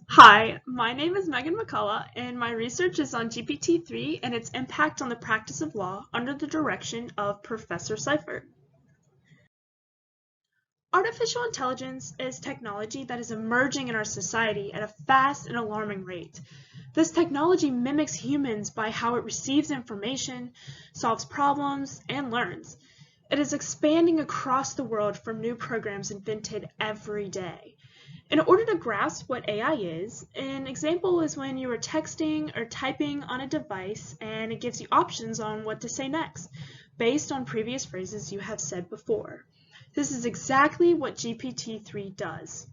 Hi, my name is Megan McCullough, and my research is on GPT-3 and its impact on the practice of law under the direction of Professor Seifert. Artificial intelligence is technology that is emerging in our society at a fast and alarming rate. This technology mimics humans by how it receives information, solves problems, and learns. It is expanding across the world from new programs invented every day. In order to grasp what AI is, an example is when you are texting or typing on a device and it gives you options on what to say next, based on previous phrases you have said before. This is exactly what GPT-3 does.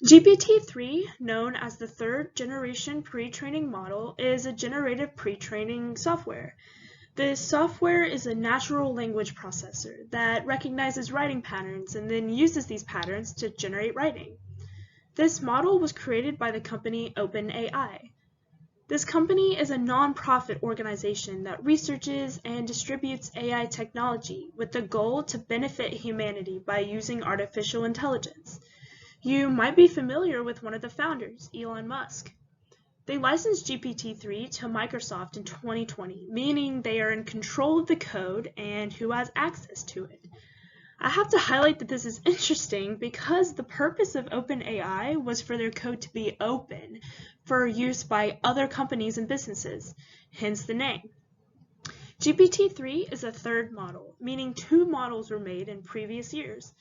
GPT-3, known as the third generation pre-training model, is a generative pre-training software. This software is a natural language processor that recognizes writing patterns and then uses these patterns to generate writing. This model was created by the company OpenAI. This company is a non-profit organization that researches and distributes AI technology with the goal to benefit humanity by using artificial intelligence. You might be familiar with one of the founders, Elon Musk. They licensed GPT-3 to Microsoft in 2020, meaning they are in control of the code and who has access to it. I have to highlight that this is interesting because the purpose of OpenAI was for their code to be open for use by other companies and businesses, hence the name. GPT-3 is a third model, meaning two models were made in previous years.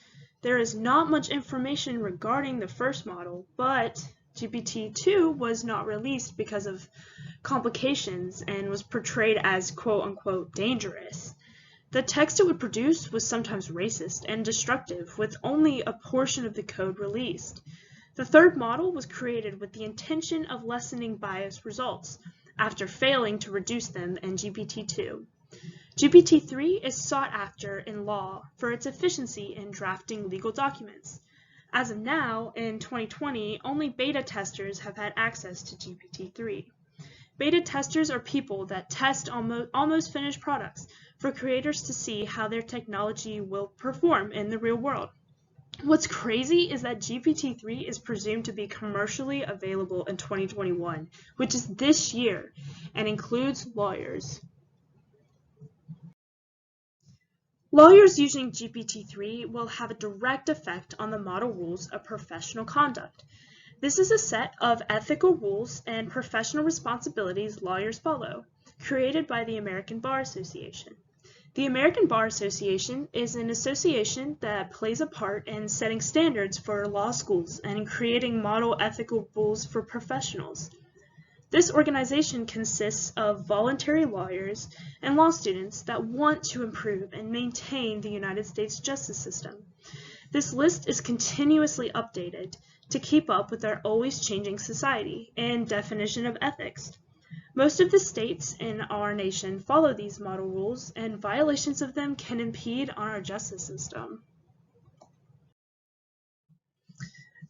There is not much information regarding the first model, but GPT-2 was not released because of complications and was portrayed as quote-unquote dangerous. The text it would produce was sometimes racist and destructive, with only a portion of the code released. The third model was created with the intention of lessening biased results, after failing to reduce them in GPT-2. GPT-3 is sought after in law for its efficiency in drafting legal documents. As of now, in 2020, only beta testers have had access to GPT-3. Beta testers are people that test almost finished products for creators to see how their technology will perform in the real world. What's crazy is that GPT-3 is presumed to be commercially available in 2021, which is this year, and includes lawyers. Lawyers using GPT-3 will have a direct effect on the model rules of professional conduct. This is a set of ethical rules and professional responsibilities lawyers follow, created by the American Bar Association. The American Bar Association is an association that plays a part in setting standards for law schools and in creating model ethical rules for professionals. This organization consists of voluntary lawyers and law students that want to improve and maintain the United States justice system. This list is continuously updated to keep up with our always changing society and definition of ethics. Most of the states in our nation follow these model rules, and violations of them can impede on our justice system.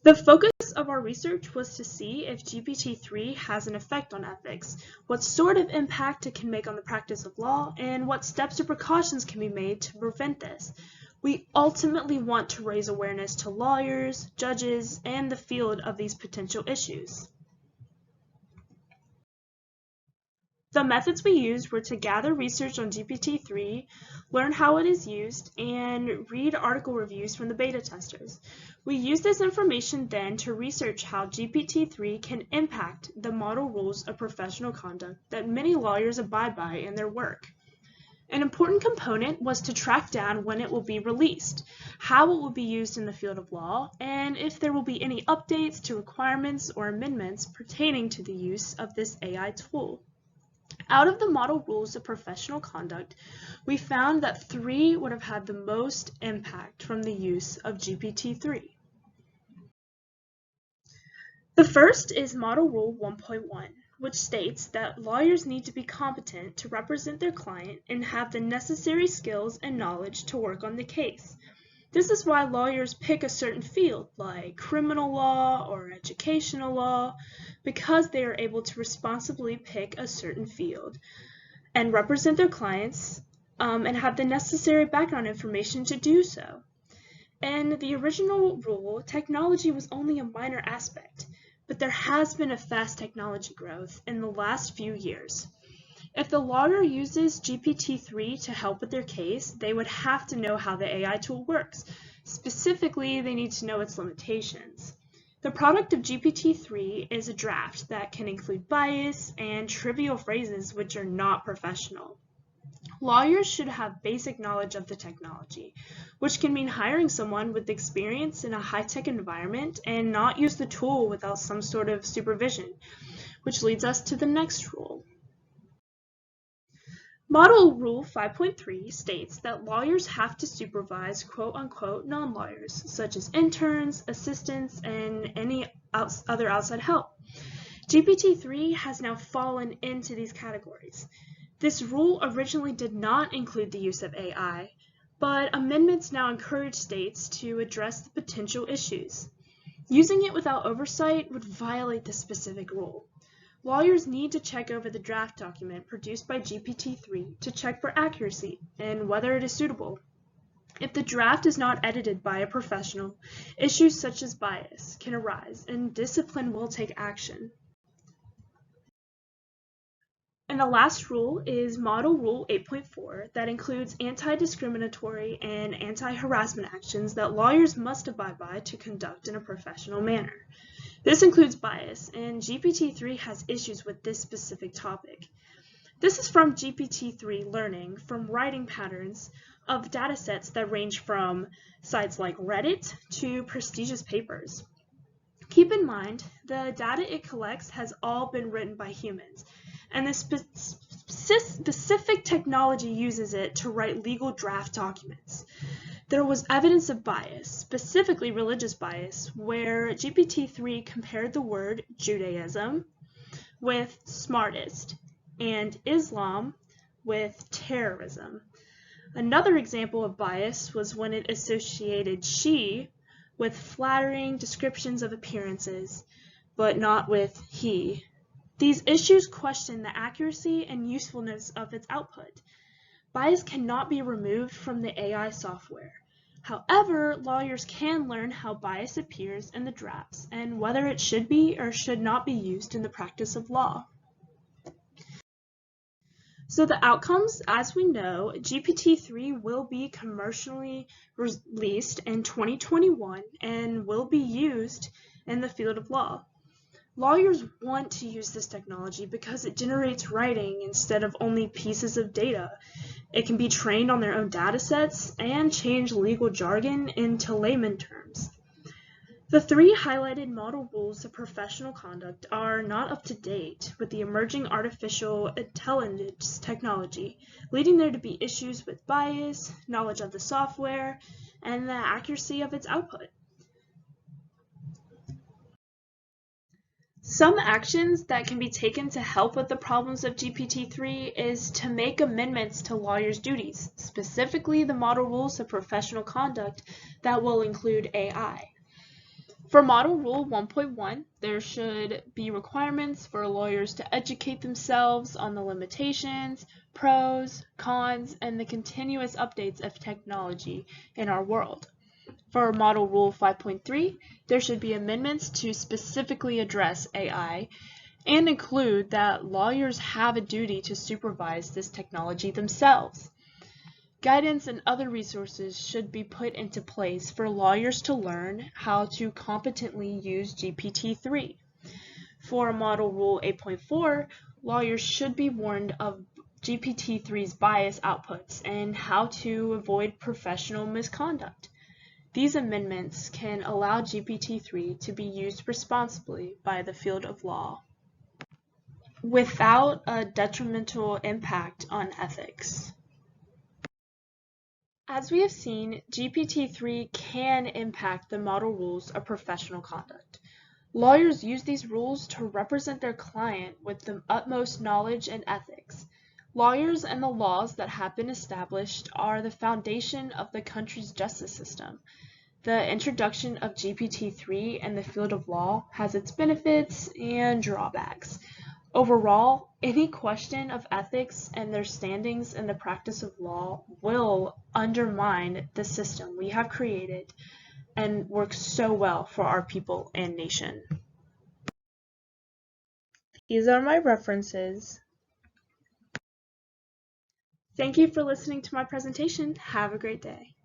The focus of our research was to see if GPT-3 has an effect on ethics, what sort of impact it can make on the practice of law, and what steps or precautions can be made to prevent this. We ultimately want to raise awareness to lawyers, judges, and the field of these potential issues. The methods we used were to gather research on GPT-3, learn how it is used, and read article reviews from the beta testers. We used this information then to research how GPT-3 can impact the model rules of professional conduct that many lawyers abide by in their work. An important component was to track down when it will be released, how it will be used in the field of law, and if there will be any updates to requirements or amendments pertaining to the use of this AI tool. Out of the model rules of professional conduct, we found that 3 would have had the most impact from the use of GPT-3. The first is Model Rule 1.1, which states that lawyers need to be competent to represent their client and have the necessary skills and knowledge to work on the case. This is why lawyers pick a certain field, like criminal law or educational law, because they are able to responsibly pick a certain field and represent their clients and have the necessary background information to do so. In the original rule, technology was only a minor aspect, but there has been a fast technology growth in the last few years. If the lawyer uses GPT-3 to help with their case, they would have to know how the AI tool works. Specifically, they need to know its limitations. The product of GPT-3 is a draft that can include bias and trivial phrases which are not professional. Lawyers should have basic knowledge of the technology, which can mean hiring someone with experience in a high-tech environment and not use the tool without some sort of supervision, which leads us to the next rule. Model Rule 5.3 states that lawyers have to supervise quote-unquote non-lawyers, such as interns, assistants, and any other outside help. GPT-3 has now fallen into these categories. This rule originally did not include the use of AI, but amendments now encourage states to address the potential issues. Using it without oversight would violate this specific rule. Lawyers need to check over the draft document produced by GPT-3 to check for accuracy and whether it is suitable. If the draft is not edited by a professional, issues such as bias can arise and discipline will take action. And the last rule is Model Rule 8.4 that includes anti-discriminatory and anti-harassment actions that lawyers must abide by to conduct in a professional manner. This includes bias, and GPT-3 has issues with this specific topic. This is from GPT-3 learning from writing patterns of datasets that range from sites like Reddit to prestigious papers. Keep in mind, the data it collects has all been written by humans, and the specific technology uses it to write legal draft documents. There was evidence of bias, specifically religious bias, where GPT-3 compared the word Judaism with smartest and Islam with terrorism. Another example of bias was when it associated she with flattering descriptions of appearances, but not with he. These issues question the accuracy and usefulness of its output. Bias cannot be removed from the AI software. However, lawyers can learn how bias appears in the drafts and whether it should be or should not be used in the practice of law. So the outcomes, as we know, GPT-3 will be commercially released in 2021 and will be used in the field of law. Lawyers want to use this technology because it generates writing instead of only pieces of data. It can be trained on their own datasets and change legal jargon into layman terms. The three highlighted model rules of professional conduct are not up to date with the emerging artificial intelligence technology, leading there to be issues with bias, knowledge of the software, and the accuracy of its output. Some actions that can be taken to help with the problems of GPT-3 is to make amendments to lawyers' duties, specifically the model rules of professional conduct that will include AI. For Model Rule 1.1, there should be requirements for lawyers to educate themselves on the limitations, pros, cons, and the continuous updates of technology in our world. For Model Rule 5.3, there should be amendments to specifically address AI and include that lawyers have a duty to supervise this technology themselves. Guidance and other resources should be put into place for lawyers to learn how to competently use GPT-3. For Model Rule 8.4, lawyers should be warned of GPT-3's bias outputs and how to avoid professional misconduct. These amendments can allow GPT-3 to be used responsibly by the field of law without a detrimental impact on ethics. As we have seen, GPT-3 can impact the model rules of professional conduct. Lawyers use these rules to represent their client with the utmost knowledge and ethics. Lawyers and the laws that have been established are the foundation of the country's justice system. The introduction of GPT-3 in the field of law has its benefits and drawbacks. Overall, any question of ethics and their standings in the practice of law will undermine the system we have created and works so well for our people and nation. These are my references. Thank you for listening to my presentation. Have a great day.